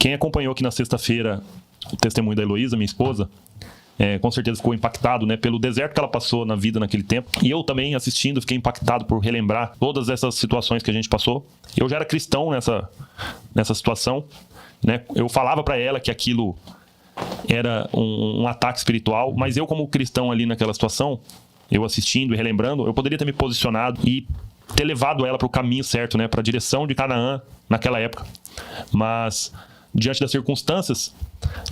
Quem acompanhou aqui na sexta-feira o testemunho da Heloísa, minha esposa, com certeza ficou impactado, né, pelo deserto que ela passou na vida naquele tempo. E eu também, assistindo, fiquei impactado por relembrar todas essas situações que a gente passou. Eu já era cristão nessa situação, né? Eu falava para ela que aquilo era um ataque espiritual, mas eu, como cristão ali naquela situação, eu assistindo e relembrando, eu poderia ter me posicionado e ter levado ela para o caminho certo, né, para a direção de Canaã naquela época. Mas, diante das circunstâncias,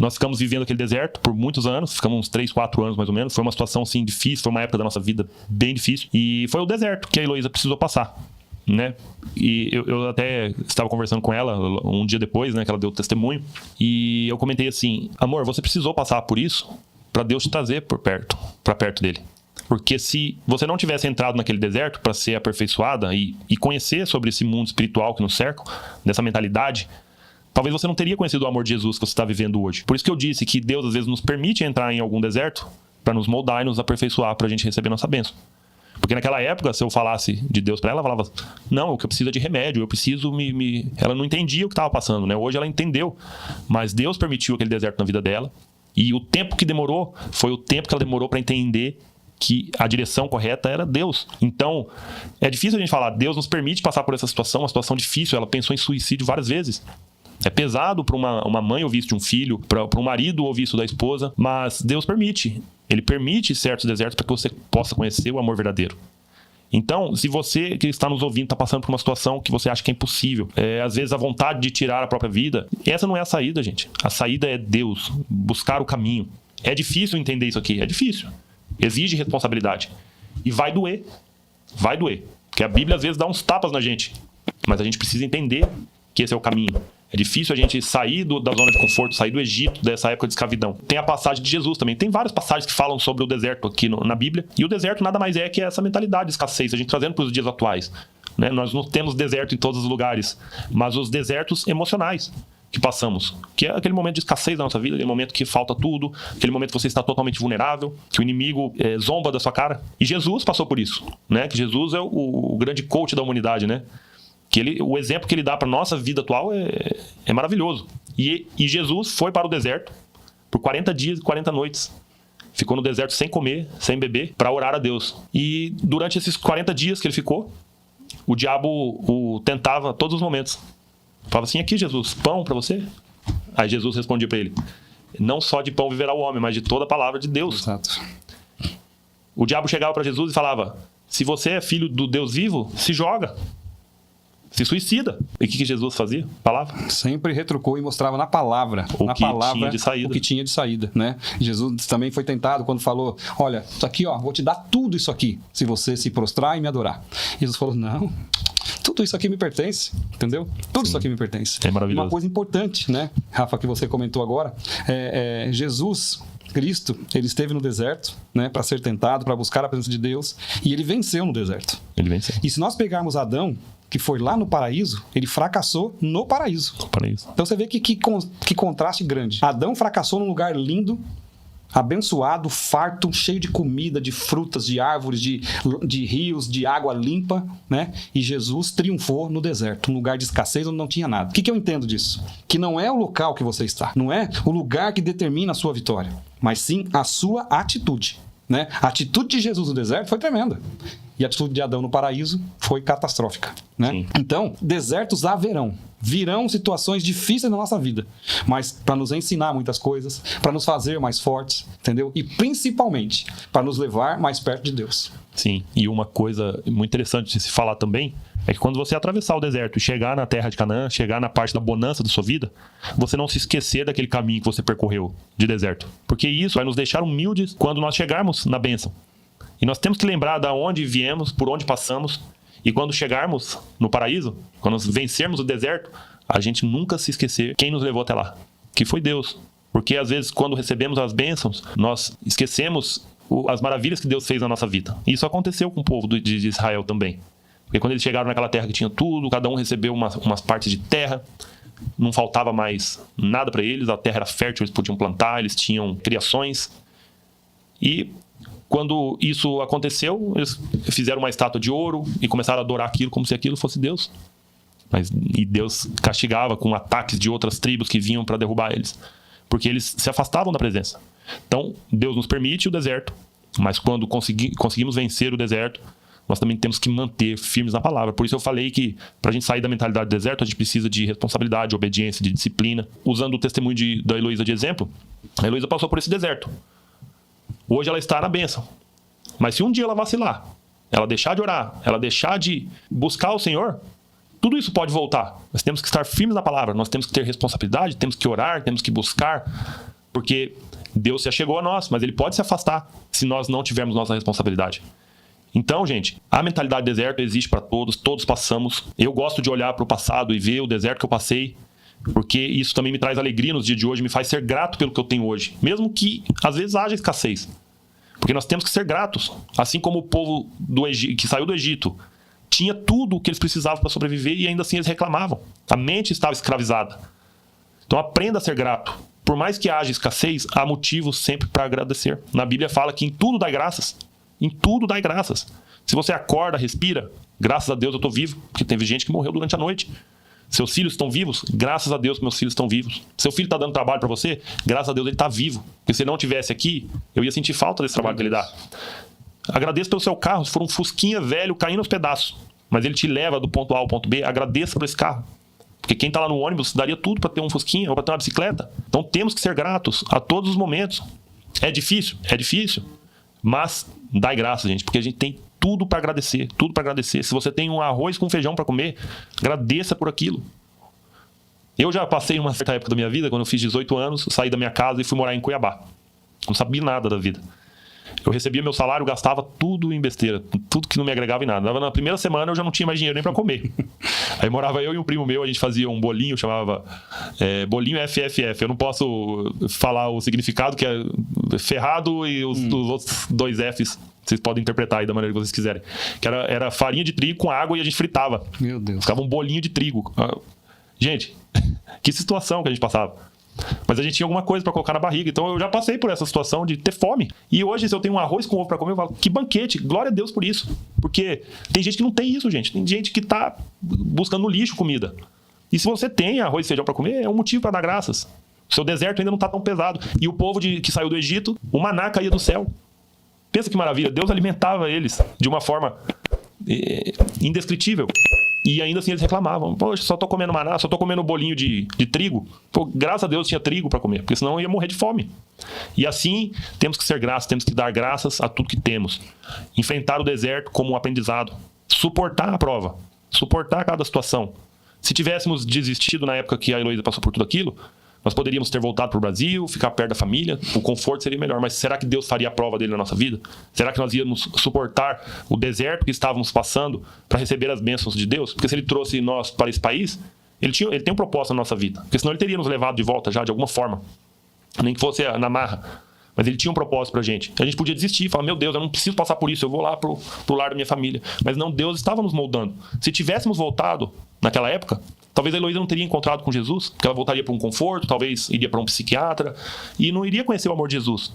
nós ficamos vivendo aquele deserto por muitos anos, ficamos uns 3, 4 anos mais ou menos. Foi uma situação assim difícil, foi uma época da nossa vida bem difícil. E foi o deserto que a Heloísa precisou passar, né? E eu até estava conversando com ela um dia depois, né, que ela deu o testemunho. E eu comentei assim: amor, você precisou passar por isso para Deus te trazer para perto dele. Porque se você não tivesse entrado naquele deserto para ser aperfeiçoada e conhecer sobre esse mundo espiritual que nos cerca, dessa mentalidade, talvez você não teria conhecido o amor de Jesus que você está vivendo hoje. Por isso que eu disse que Deus às vezes nos permite entrar em algum deserto para nos moldar e nos aperfeiçoar, para a gente receber nossa bênção. Porque naquela época, se eu falasse de Deus para ela, ela falava: não, o que eu preciso é de remédio, eu preciso Ela não entendia o que estava passando, né? Hoje ela entendeu, mas Deus permitiu aquele deserto na vida dela. E o tempo que demorou foi o tempo que ela demorou para entender que a direção correta era Deus. Então, é difícil a gente falar, Deus nos permite passar por essa situação, uma situação difícil. Ela pensou em suicídio várias vezes. É pesado para uma mãe ouvir isso de um filho, para um marido ouvir isso da esposa, mas Deus permite. Ele permite certos desertos para que você possa conhecer o amor verdadeiro. Então, se você que está nos ouvindo está passando por uma situação que você acha que é impossível, às vezes a vontade de tirar a própria vida, essa não é a saída, gente. A saída é Deus, buscar o caminho. É difícil entender isso aqui, é difícil. Exige responsabilidade. E vai doer. Vai doer. Porque a Bíblia às vezes dá uns tapas na gente. Mas a gente precisa entender que esse é o caminho. É difícil a gente sair da zona de conforto, sair do Egito, dessa época de escravidão. Tem a passagem de Jesus também. Tem várias passagens que falam sobre o deserto aqui na Bíblia. E o deserto nada mais é que essa mentalidade de escassez, a gente trazendo para os dias atuais, né? Nós não temos deserto em todos os lugares, mas os desertos emocionais que passamos, que é aquele momento de escassez da nossa vida, aquele momento que falta tudo, aquele momento que você está totalmente vulnerável, que o inimigo zomba da sua cara. E Jesus passou por isso, né? Que Jesus é o grande coach da humanidade, né? Que o exemplo que ele dá para a nossa vida atual é maravilhoso. E Jesus foi para o deserto por 40 dias e 40 noites. Ficou no deserto sem comer, sem beber, para orar a Deus. E durante esses 40 dias que ele ficou, o diabo o tentava a todos os momentos. Falava assim: aqui, Jesus, pão para você? Aí Jesus respondia para ele: não só de pão viverá o homem, mas de toda a palavra de Deus. Exato. O diabo chegava para Jesus e falava: se você é filho do Deus vivo, se joga, se suicida. E o que Jesus fazia? Palavra. Sempre retrucou e mostrava na palavra o que tinha de saída, né? Jesus também foi tentado quando falou: olha, isso aqui, ó, vou te dar tudo isso aqui, se você se prostrar e me adorar. Jesus falou: não, tudo isso aqui me pertence, entendeu? Tudo Isso aqui me pertence. É maravilhoso. Uma coisa importante, né, Rafa, que você comentou agora, Jesus Cristo, ele esteve no deserto, né, para ser tentado, para buscar a presença de Deus, e ele venceu no deserto. Ele venceu. E se nós pegarmos Adão, que foi lá no paraíso, ele fracassou no paraíso. Então você vê que contraste grande. Adão fracassou num lugar lindo, abençoado, farto, cheio de comida, de frutas, de árvores, de rios, de água limpa, né? E Jesus triunfou no deserto, um lugar de escassez onde não tinha nada. O que eu entendo disso? Que não é o local que você está, não é o lugar que determina a sua vitória, mas sim a sua atitude, né? A atitude de Jesus no deserto foi tremenda. E a atitude de Adão no paraíso foi catastrófica, né? Então, desertos haverão. Virão situações difíceis na nossa vida, mas para nos ensinar muitas coisas, para nos fazer mais fortes, entendeu? E principalmente para nos levar mais perto de Deus. Sim, e uma coisa muito interessante de se falar também é que quando você atravessar o deserto e chegar na terra de Canaã, chegar na parte da bonança da sua vida, você não se esquecer daquele caminho que você percorreu de deserto, porque isso vai nos deixar humildes quando nós chegarmos na bênção. E nós temos que lembrar de onde viemos, por onde passamos. E quando chegarmos no paraíso, quando nós vencermos o deserto, a gente nunca se esquecer quem nos levou até lá, que foi Deus. Porque às vezes quando recebemos as bênçãos, nós esquecemos as maravilhas que Deus fez na nossa vida. E isso aconteceu com o povo de Israel também. Porque quando eles chegaram naquela terra que tinha tudo, cada um recebeu umas partes de terra, não faltava mais nada para eles, a terra era fértil, eles podiam plantar, eles tinham criações. E quando isso aconteceu, eles fizeram uma estátua de ouro e começaram a adorar aquilo como se aquilo fosse Deus. E Deus castigava com ataques de outras tribos que vinham para derrubar eles, porque eles se afastavam da presença. Então, Deus nos permite o deserto, mas quando conseguimos vencer o deserto, nós também temos que manter firmes na palavra. Por isso eu falei que para a gente sair da mentalidade do deserto, a gente precisa de responsabilidade, de obediência, de disciplina. Usando o testemunho da Heloísa de exemplo, a Heloísa passou por esse deserto. Hoje ela está na bênção. Mas se um dia ela vacilar, ela deixar de orar, ela deixar de buscar o Senhor, tudo isso pode voltar. Nós temos que estar firmes na palavra, nós temos que ter responsabilidade, temos que orar, temos que buscar, porque Deus se achegou a nós, mas Ele pode se afastar se nós não tivermos nossa responsabilidade. Então, gente, a mentalidade do deserto existe para todos, todos passamos. Eu gosto de olhar para o passado e ver o deserto que eu passei, porque isso também me traz alegria nos dias de hoje, me faz ser grato pelo que eu tenho hoje, mesmo que às vezes haja escassez. Porque nós temos que ser gratos, assim como o povo que saiu do Egito tinha tudo o que eles precisavam para sobreviver e ainda assim eles reclamavam. A mente estava escravizada. Então aprenda a ser grato. Por mais que haja escassez, há motivos sempre para agradecer. Na Bíblia fala que em tudo dai graças. Em tudo dai graças. Se você acorda, respira, graças a Deus eu estou vivo, porque teve gente que morreu durante a noite. Seus filhos estão vivos, graças a Deus que meus filhos estão vivos. Seu filho está dando trabalho para você, graças a Deus ele está vivo. Porque se ele não estivesse aqui, eu ia sentir falta desse trabalho que ele dá. Agradeça pelo seu carro, se for um fusquinha velho caindo aos pedaços, mas ele te leva do ponto A ao ponto B, agradeça por esse carro. Porque quem está lá no ônibus daria tudo para ter um fusquinha ou para ter uma bicicleta. Então temos que ser gratos a todos os momentos. É difícil, mas dai graça, gente, porque a gente tem tudo para agradecer, tudo para agradecer. Se você tem um arroz com feijão para comer, agradeça por aquilo. Eu já passei uma certa época da minha vida, quando eu fiz 18 anos, eu saí da minha casa e fui morar em Cuiabá. Não sabia nada da vida. Eu recebia meu salário, gastava tudo em besteira, tudo que não me agregava em nada. Na primeira semana eu já não tinha mais dinheiro nem para comer. Aí morava eu e um primo meu, a gente fazia um bolinho, chamava bolinho FFF. Eu não posso falar o significado, que é ferrado, e os outros 2 Fs. Vocês podem interpretar aí da maneira que vocês quiserem. Que era farinha de trigo com água e a gente fritava. Meu Deus. Ficava um bolinho de trigo. Gente, que situação que a gente passava. Mas a gente tinha alguma coisa para colocar na barriga. Então eu já passei por essa situação de ter fome. E hoje, se eu tenho um arroz com ovo para comer, eu falo, que banquete, glória a Deus por isso. Porque tem gente que não tem isso, gente. Tem gente que tá buscando no lixo comida. E se você tem arroz e feijão para comer, é um motivo para dar graças. O seu deserto ainda não tá tão pesado. E o povo que saiu do Egito, o maná caía do céu. Pensa que maravilha, Deus alimentava eles de uma forma indescritível. E ainda assim eles reclamavam. Poxa, só tô comendo maná, só tô comendo bolinho de trigo. Pô, graças a Deus tinha trigo para comer, porque senão eu ia morrer de fome. E assim, temos que ser gratos, temos que dar graças a tudo que temos. Enfrentar o deserto como um aprendizado. Suportar a prova. Suportar cada situação. Se tivéssemos desistido na época que a Heloísa passou por tudo aquilo, nós poderíamos ter voltado para o Brasil, ficar perto da família, o conforto seria melhor. Mas será que Deus faria a prova dele na nossa vida? Será que nós íamos suportar o deserto que estávamos passando para receber as bênçãos de Deus? Porque se ele trouxe nós para esse país, ele tem um propósito na nossa vida. Porque senão ele teria nos levado de volta já, de alguma forma. Nem que fosse na marra. Mas ele tinha um propósito pra gente. A gente podia desistir, falar, meu Deus, eu não preciso passar por isso, eu vou lá pro lar da minha família. Mas não, Deus estava nos moldando. Se tivéssemos voltado naquela época, talvez a Heloísa não teria encontrado com Jesus, porque ela voltaria para um conforto, talvez iria para um psiquiatra, e não iria conhecer o amor de Jesus.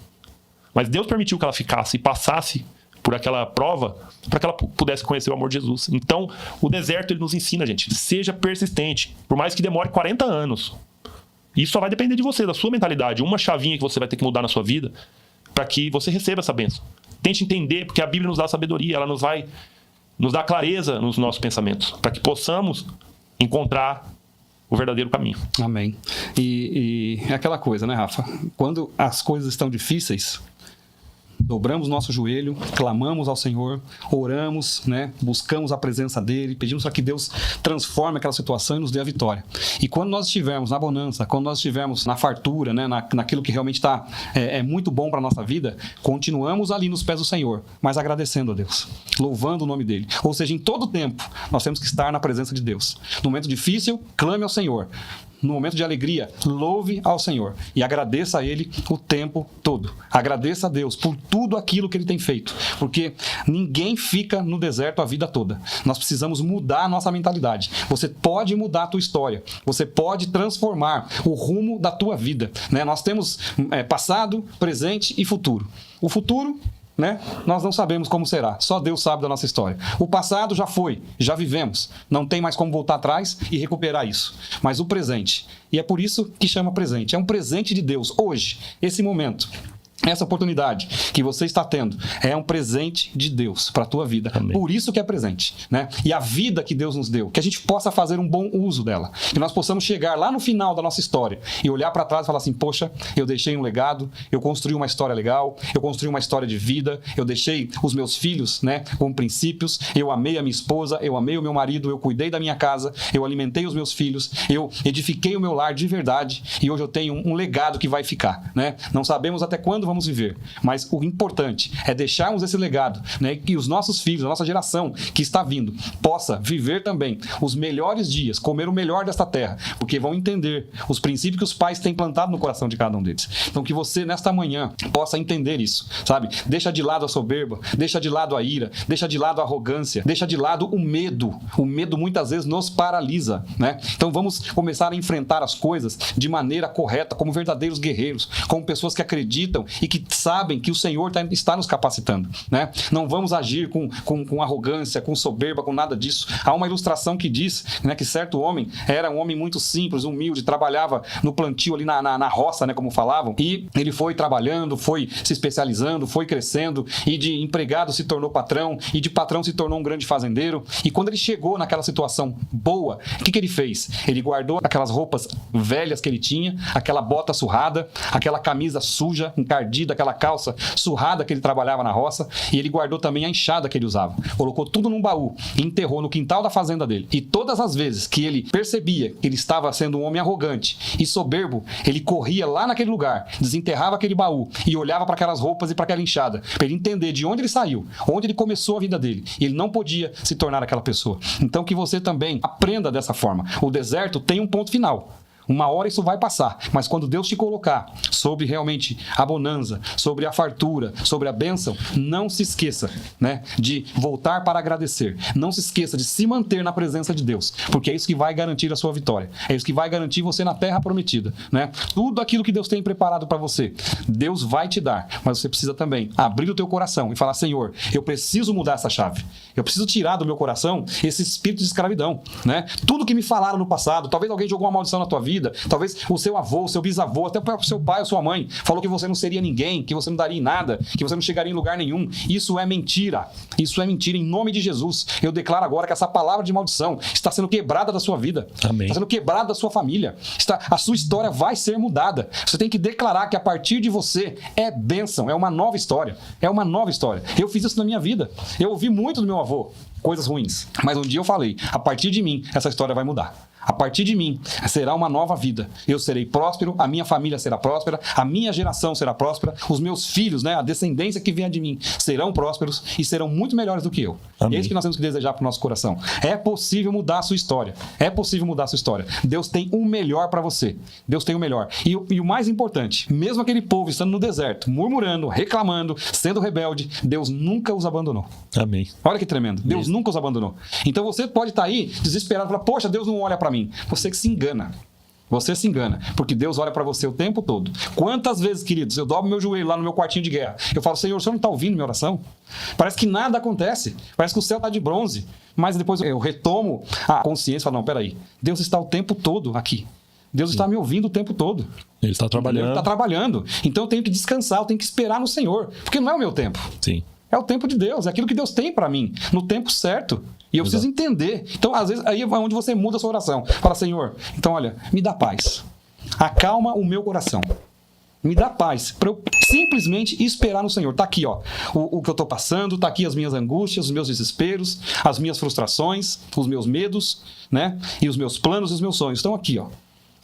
Mas Deus permitiu que ela ficasse e passasse por aquela prova para que ela pudesse conhecer o amor de Jesus. Então, o deserto, ele nos ensina, gente, seja persistente, por mais que demore 40 anos. Isso só vai depender de você, da sua mentalidade. Uma chavinha que você vai ter que mudar na sua vida para que você receba essa bênção. Tente entender, porque a Bíblia nos dá sabedoria, ela nos dá clareza nos nossos pensamentos, para que possamos encontrar o verdadeiro caminho. Amém. E é aquela coisa, né, Rafa? Quando as coisas estão difíceis, dobramos nosso joelho, clamamos ao Senhor, oramos, né? Buscamos a presença dEle, pedimos para que Deus transforme aquela situação e nos dê a vitória. E quando nós estivermos na bonança, quando nós estivermos na fartura, né? naquilo que realmente está muito bom para a nossa vida, continuamos ali nos pés do Senhor, mas agradecendo a Deus, louvando o nome dEle. Ou seja, em todo tempo, nós temos que estar na presença de Deus. No momento difícil, clame ao Senhor. No momento de alegria, louve ao Senhor e agradeça a Ele o tempo todo. Agradeça a Deus por tudo aquilo que Ele tem feito, porque ninguém fica no deserto a vida toda. Nós precisamos mudar a nossa mentalidade. Você pode mudar a tua história, você pode transformar o rumo da tua vida, né? Nós temos passado, presente e futuro. O futuro né? Nós não sabemos como será. Só Deus sabe da nossa história. O passado já foi, já vivemos. Não tem mais como voltar atrás e recuperar isso. Mas o presente, e é por isso que chama presente, é um presente de Deus. Hoje, esse momento, essa oportunidade que você está tendo é um presente de Deus para a tua vida. Amém. Por isso que é presente, né? E a vida que Deus nos deu, que a gente possa fazer um bom uso dela. Que nós possamos chegar lá no final da nossa história e olhar para trás e falar assim, poxa, eu deixei um legado, eu construí uma história legal, eu construí uma história de vida, eu deixei os meus filhos, né, com princípios, eu amei a minha esposa, eu amei o meu marido, eu cuidei da minha casa, eu alimentei os meus filhos, eu edifiquei o meu lar de verdade e hoje eu tenho um legado que vai ficar, né? Não sabemos até quando vamos viver, mas o importante é deixarmos esse legado, né, que os nossos filhos, a nossa geração que está vindo, possa viver também os melhores dias, comer o melhor desta terra, porque vão entender os princípios que os pais têm plantado no coração de cada um deles. Então que você nesta manhã possa entender isso, sabe? Deixa de lado a soberba, deixa de lado a ira, deixa de lado a arrogância, deixa de lado o medo. O medo muitas vezes nos paralisa, né? Então vamos começar a enfrentar as coisas de maneira correta, como verdadeiros guerreiros, como pessoas que acreditam e que sabem que o Senhor está nos capacitando, né? Não vamos agir com arrogância, com soberba, com nada disso. Há uma ilustração que diz, né, que certo homem era um homem muito simples, humilde, trabalhava no plantio ali na roça, né, como falavam, e ele foi trabalhando, foi se especializando, foi crescendo, e de empregado se tornou patrão, e de patrão se tornou um grande fazendeiro, e quando ele chegou naquela situação boa, o que ele fez? Ele guardou aquelas roupas velhas que ele tinha, aquela bota surrada, aquela camisa suja, encardida, aquela calça surrada que ele trabalhava na roça, e ele guardou também a enxada que ele usava. Colocou tudo num baú e enterrou no quintal da fazenda dele. E todas as vezes que ele percebia que ele estava sendo um homem arrogante e soberbo, ele corria lá naquele lugar, desenterrava aquele baú e olhava para aquelas roupas e para aquela enxada, para ele entender de onde ele saiu, onde ele começou a vida dele. E ele não podia se tornar aquela pessoa. Então que você também aprenda dessa forma. O deserto tem um ponto final. Uma hora isso vai passar, mas quando Deus te colocar sobre realmente a bonança, sobre a fartura, sobre a bênção, não se esqueça, né, de voltar para agradecer. Não se esqueça de se manter na presença de Deus, porque é isso que vai garantir a sua vitória. É isso que vai garantir você na terra prometida, né? Tudo aquilo que Deus tem preparado para você, Deus vai te dar, mas você precisa também abrir o teu coração e falar, Senhor, eu preciso mudar essa chave. Eu preciso tirar do meu coração esse espírito de escravidão, né? Tudo que me falaram no passado, talvez alguém jogou uma maldição na tua vida, talvez o seu avô, o seu bisavô, até o seu pai ou sua mãe falou que você não seria ninguém, que você não daria em nada, que você não chegaria em lugar nenhum. Isso é mentira. Isso é mentira. Em nome de Jesus, eu declaro agora que essa palavra de maldição está sendo quebrada da sua vida. Amém. Está sendo quebrada da sua família. A sua história vai ser mudada. Você tem que declarar que a partir de você é bênção, é uma nova história. É uma nova história. Eu fiz isso na minha vida. Eu ouvi muito do meu avô coisas ruins, mas um dia eu falei, a partir de mim, essa história vai mudar. A partir de mim, será uma nova vida. Eu serei próspero, a minha família será próspera, a minha geração será próspera, os meus filhos, né, a descendência que vier de mim, serão prósperos e serão muito melhores do que eu. Amém. É isso que nós temos que desejar para o nosso coração. É possível mudar a sua história. É possível mudar a sua história. Deus tem o melhor para você. Deus tem o melhor. E o mais importante, mesmo aquele povo estando no deserto, murmurando, reclamando, sendo rebelde, Deus nunca os abandonou. Amém. Olha que tremendo. Deus nunca os abandonou. Então você pode estar aí desesperado, falar, poxa, Deus não olha para mim. Você que se engana. Você se engana, porque Deus olha para você o tempo todo. Quantas vezes, queridos, eu dobro meu joelho lá no meu quartinho de guerra. Eu falo, Senhor, o Senhor não está ouvindo minha oração? Parece que nada acontece. Parece que o céu está de bronze. Mas depois eu retomo a consciência e falo, não, peraí. Deus está o tempo todo aqui. Deus está me ouvindo o tempo todo. Ele está trabalhando. Ele está trabalhando. Então eu tenho que descansar, eu tenho que esperar no Senhor. Porque não é o meu tempo. Sim. É o tempo de Deus, é aquilo que Deus tem para mim, no tempo certo. E eu preciso entender. Então, às vezes, aí é onde você muda a sua oração. Fala, Senhor, então olha, me dá paz. Acalma o meu coração. Me dá paz para eu simplesmente esperar no Senhor. Está aqui, ó, o que eu estou passando, está aqui as minhas angústias, os meus desesperos, as minhas frustrações, os meus medos, né? E os meus planos e os meus sonhos. Estão aqui, ó.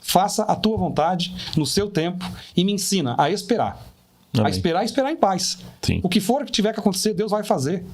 Faça a tua vontade no seu tempo e me ensina a esperar. Amém. A esperar e esperar em paz. Sim. O que for que tiver que acontecer, Deus vai fazer.